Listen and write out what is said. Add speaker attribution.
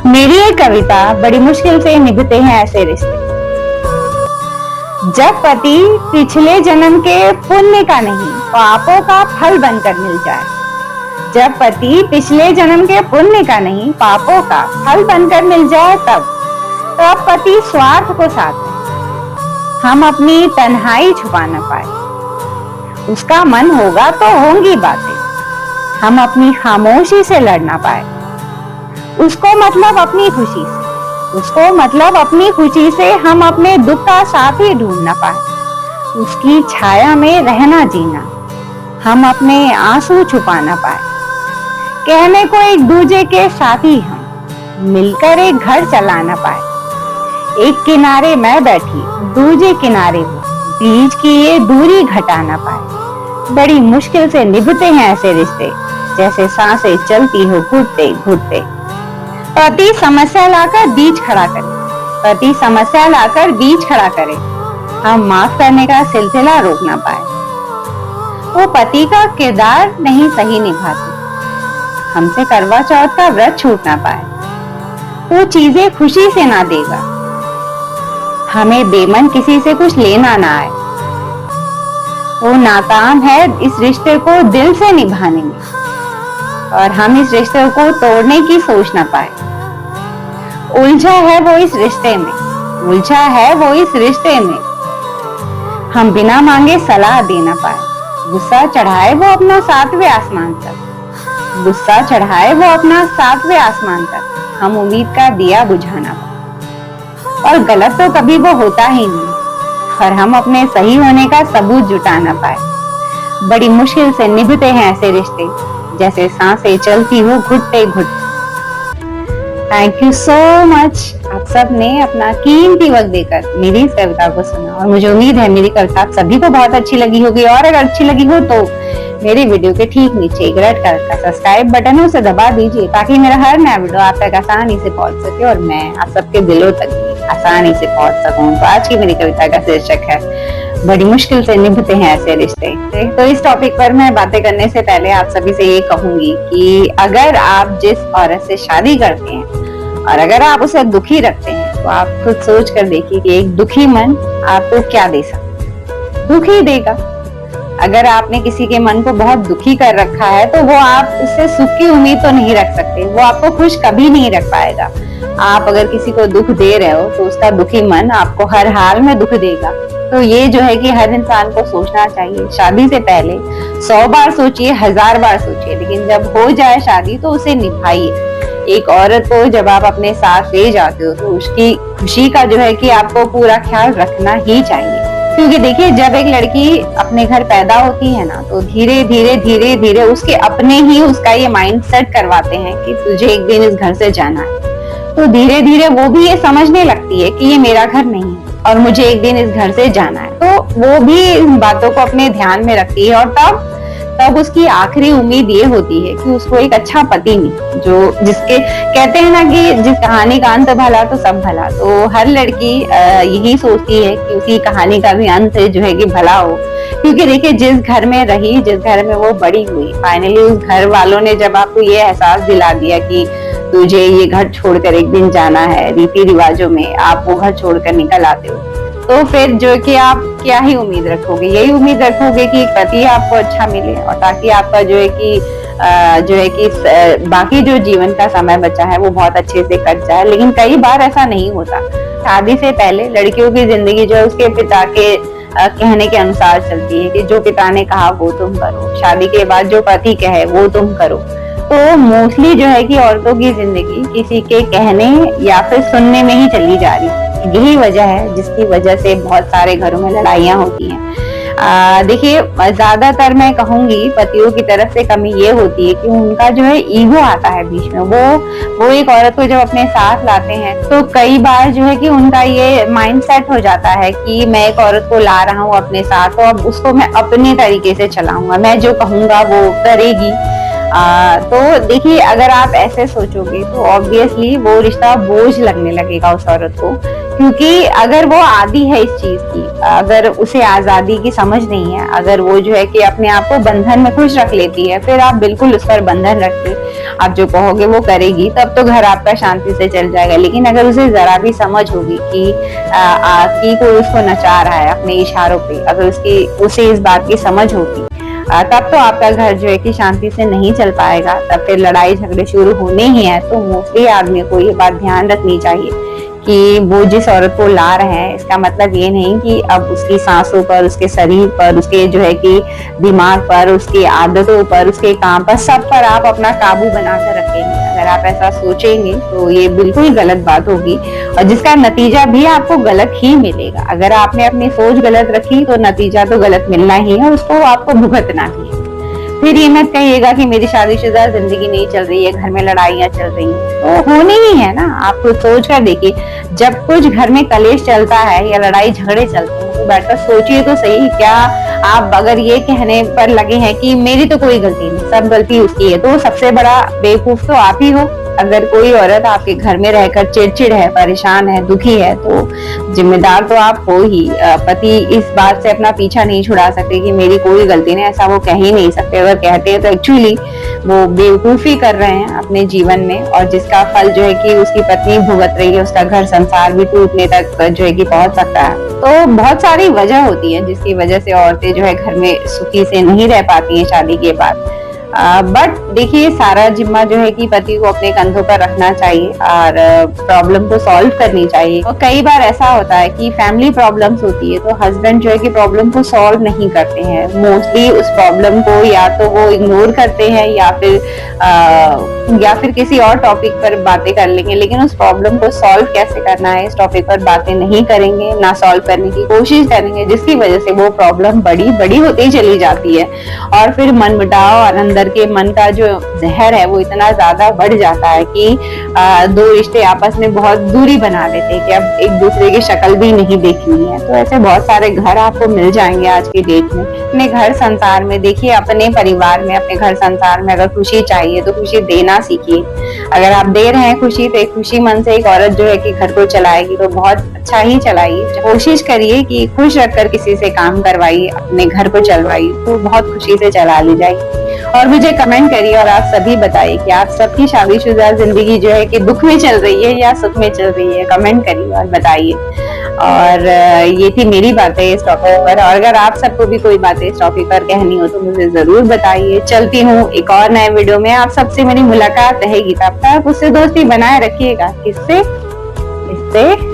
Speaker 1: मेरी एक कविता बड़ी मुश्किल से निभते हैं ऐसे रिश्ते। जब पति पिछले जन्म के पुण्य का नहीं पापों का फल बनकर मिल जाए, जब पति पिछले जन्म के पुण्य का नहीं पापों का फल बनकर मिल जाए, तब पति स्वार्थ को साथ है, हम अपनी तन्हाई छुपा न पाए। उसका मन होगा तो होंगी बातें, हम अपनी खामोशी से लड़ ना पाए। उसको मतलब अपनी खुशी से, उसको मतलब अपनी खुशी से हम अपने दुख का साथी ढूंढ ना पाए। उसकी छाया में रहना जीना, हम अपने आंसू छुपा ना पाए। कहने को एक दूजे के साथी हम मिलकर एक घर चला ना पाए। एक किनारे मैं बैठी दूजे किनारे वो, बीच की ये दूरी घटा ना पाए। बड़ी मुश्किल से निभते हैं ऐसे रिश्ते, जैसे सांसें चलती हो घुटते घुटते। पति समस्या लाकर बीच खड़ा करे, पति समस्या लाकर बीच खड़ा करे, हम माफ करने का सिलसिला रोक ना पाए। वो पति का किरदार नहीं सही निभाते, हमसे करवा चौथ का व्रत छूट ना पाए। वो चीजें खुशी से ना देगा, हमें बेमन किसी से कुछ लेना ना आए। वो नाकाम है इस रिश्ते को दिल से निभाने में, और हम इस रिश्ते को तोड़ने की सोच ना पाए। उलझा है वो इस रिश्ते में, उलझा है वो इस रिश्ते में, हम बिना मांगे सलाह दे ना पाए। गुस्सा चढ़ाए वो अपना 7वें आसमान तक, गुस्सा चढ़ाए वो अपना 7वें आसमान तक, हम उम्मीद का दिया बुझाना पाए। और गलत तो कभी वो होता ही नहीं, और हम अपने सही होने का सबूत जुटा ना पाए। बड़ी मुश्किल से निभते हैं ऐसे रिश्ते, जैसे सांसें चलती हो घुटते घुटते। थैंक यू सो मच, आप सब ने अपना कीमती वक्त देकर मेरी इस कविता को सुना, और मुझे उम्मीद है मेरी कविता आप सभी को बहुत अच्छी लगी होगी। और अगर अच्छी लगी हो तो मेरे वीडियो के ठीक नीचे एक रेड कलर का सब्सक्राइब बटन है, उसे दबा दीजिए, ताकि मेरा हर नया वीडियो आप तक आसानी से पहुंच सके और मैं आप सबके दिलों तक भी आसानी से पहुंच सकूं। तो आज की मेरी कविता का शीर्षक है बड़ी मुश्किल से निभते हैं ऐसे रिश्ते। तो इस टॉपिक पर मैं बातें करने से पहले आप सभी से ये कहूंगी कि अगर आप जिस औरत से शादी करते हैं और अगर आप उसे दुखी रखते हैं, तो आप खुद सोच कर देखिए कि एक दुखी मन आपको क्या दे सकता, दुखी देगा। अगर आपने किसी के मन को बहुत दुखी कर रखा है, तो वो आप उससे सुख की उम्मीद तो नहीं रख सकते, वो आपको खुश कभी नहीं रख पाएगा। आप अगर किसी को दुख दे रहे हो, तो उसका दुखी मन आपको हर हाल में दुख देगा। तो ये जो है कि हर इंसान को सोचना चाहिए, शादी से पहले 100 बार सोचिए, 1000 बार सोचिए, लेकिन जब हो जाए शादी तो उसे निभाइए। एक औरत को जब आप अपने साथ ले जाते हो, तो उसकी खुशी का जो है कि आपको पूरा ख्याल रखना ही चाहिए। क्योंकि देखिए, जब एक लड़की अपने घर पैदा होती है ना, तो धीरे धीरे उसके अपने ही उसका ये माइंड सेट करवाते हैं कि तुझे एक दिन इस घर से जाना है। तो धीरे धीरे वो भी ये समझने लगती है कि ये मेरा घर नहीं है और मुझे एक दिन इस घर से जाना है। तो वो भी इन बातों को अपने ध्यान में रखती है, और तब उसकी आखिरी उम्मीद ये होती है कि उसको एक अच्छा पति मिले, जो जिसके कहते हैं ना कि जिस कहानी का अंत भला तो सब भला। तो हर लड़की यही सोचती है कि उसकी कहानी का भी अंत जो है कि भला हो। क्योंकि देखिए, जिस घर में रही, जिस घर में वो बड़ी हुई, फाइनली उस घर वालों ने जब आपको ये एहसास दिला दिया कि तुझे ये घर छोड़कर एक दिन जाना है, रीति रिवाजों में आप वो घर छोड़कर निकल आते हो, तो फिर जो कि आप क्या ही उम्मीद रखोगे, यही उम्मीद रखोगे कि पति आपको अच्छा मिले, और ताकि आपका जो है कि बाकी जो जीवन का समय बचा है वो बहुत अच्छे से कट जाए। लेकिन कई बार ऐसा नहीं होता। शादी से पहले लड़कियों की जिंदगी जो है उसके पिता के कहने के अनुसार चलती है कि जो पिता ने कहा वो तुम करो, शादी के बाद जो पति कहे वो तुम करो। तो मोस्टली जो है कि औरतों की जिंदगी किसी के कहने या फिर सुनने में ही चली जा रही है। यही वजह है जिसकी वजह से बहुत सारे घरों में लड़ाइयाँ होती हैं। देखिए, ज्यादातर मैं कहूंगी पतियों की तरफ से कमी ये होती है कि उनका जो है ईगो आता है बीच में। वो एक औरत को जब अपने साथ लाते हैं, तो कई बार जो है कि उनका ये माइंड सेट हो जाता है कि मैं एक औरत को ला रहा हूँ अपने साथ, तो अब उसको मैं अपने तरीके से चलाऊंगा, मैं जो कहूंगा वो करेगी। तो देखिए, अगर आप ऐसे सोचोगे तो ऑब्वियसली वो रिश्ता बोझ लगने लगेगा उस औरत को, क्योंकि अगर वो आदी है इस चीज की, अगर उसे आजादी की समझ नहीं है, अगर वो जो है कि अपने आप को बंधन में खुश रख लेती है, फिर आप बिल्कुल उस पर बंधन रख के आप जो कहोगे वो करेगी, तब तो घर आपका शांति से चल जाएगा। लेकिन अगर उसे जरा भी समझ होगी कि कोई उसको नचा रहा है अपने इशारों पे, अगर उसे इस बात की समझ होगी, तब तो आपका घर जो है कि शांति से नहीं चल पाएगा, तब फिर लड़ाई झगड़े शुरू होने ही है। तो मोस्टली आदमी को ये बात ध्यान रखनी चाहिए कि वो जिस औरत को ला रहे हैं, इसका मतलब ये नहीं कि अब उसकी सांसों पर, उसके शरीर पर, उसके जो है कि दिमाग पर, उसकी आदतों पर, उसके काम पर, सब पर आप अपना काबू बनाकर रखेंगे। अगर आप ऐसा सोचेंगे तो ये बिल्कुल गलत बात होगी और जिसका नतीजा भी आपको गलत ही मिलेगा। अगर आपने अपनी सोच गलत रखी तो नतीजा तो गलत मिलना ही है, उसको आपको भुगतना ही है। फिर ये मत कहिएगा कि मेरी शादीशुदा जिंदगी नहीं चल रही है, घर में लड़ाइयाँ चल रही हैं, तो होनी ही है ना। आप कुछ सोच कर देखिए, जब कुछ घर में कलेश चलता है या लड़ाई झगड़े चलते हैं तो बैठकर सोचिए तो सही, क्या आप अगर ये कहने पर लगे हैं कि मेरी तो कोई गलती नहीं, सब गलती उसकी है, तो सबसे बड़ा बेवकूफ तो आप ही हो। अगर कोई औरत आपके घर में रहकर चिड़चिड़ है, परेशान है, दुखी है, तो जिम्मेदार तो आप हो ही। पति इस बात से अपना पीछा नहीं छुड़ा सकते कि मेरी कोई गलती नहीं, ऐसा वो कह ही नहीं सकते। अगर कहते हैं तो एक्चुअली वो बेवकूफी कर रहे हैं अपने जीवन में, और जिसका फल जो है कि उसकी पत्नी भुगत रही है, उसका घर संसार भी टूटने तक जो है कि पहुंच सकता है। तो बहुत सारी वजह होती है जिसकी वजह से औरतें जो है घर में सुखी से नहीं रह पाती हैं शादी के बाद। बट देखिए, सारा जिम्मा जो है कि पति को अपने कंधों पर रखना चाहिए और प्रॉब्लम को सॉल्व करनी चाहिए। और कई बार ऐसा होता है कि फैमिली प्रॉब्लम्स होती है तो हस्बैंड जो है कि प्रॉब्लम को सॉल्व नहीं करते हैं। मोस्टली उस प्रॉब्लम को या तो वो इग्नोर करते हैं या फिर किसी और टॉपिक पर बातें कर लेंगे, लेकिन उस प्रॉब्लम को सॉल्व कैसे करना है इस टॉपिक पर बातें नहीं करेंगे, ना सॉल्व करने की कोशिश करेंगे, जिसकी वजह से वो प्रॉब्लम बड़ी बड़ी होती चली जाती है और फिर मनमुटाव और अंदर के मन का जो जहर है वो इतना ज्यादा बढ़ जाता है कि दो रिश्ते आपस में बहुत दूरी बना लेते हैं कि अब एक दूसरे की शक्ल भी नहीं देखनी है। तो ऐसे बहुत सारे घर आपको मिल जाएंगे आज की डेट में। अपने घर संसार में देखिए, अपने परिवार में, अपने घर संसार में अगर खुशी चाहिए तो खुशी देना सीखिए। अगर आप दे रहे हैं खुशी तो एक खुशी मन से एक औरत जो है कि घर को चलाएगी तो बहुत अच्छा ही चलाइए। कोशिश करिए कि खुश रखकर किसी से काम करवाइए, अपने घर को चलवाइए, तो बहुत खुशी से चला ली जाएगी। और मुझे कमेंट करिए और आप सभी बताइए कि आप सबकी शादीशुदा जिंदगी जो है कि दुख में चल रही है या सुख में चल रही है। कमेंट करिए और बताइए। और ये थी मेरी बातें इस टॉपिक पर, और अगर आप सबको भी कोई बातें इस टॉपिक पर कहनी हो तो मुझे जरूर बताइए। चलती हूँ एक और नए वीडियो में, आप सबसे मेरी मुलाकात रहेगी, तब तक उससे दोस्ती बनाए रखिएगा। किससे? इससे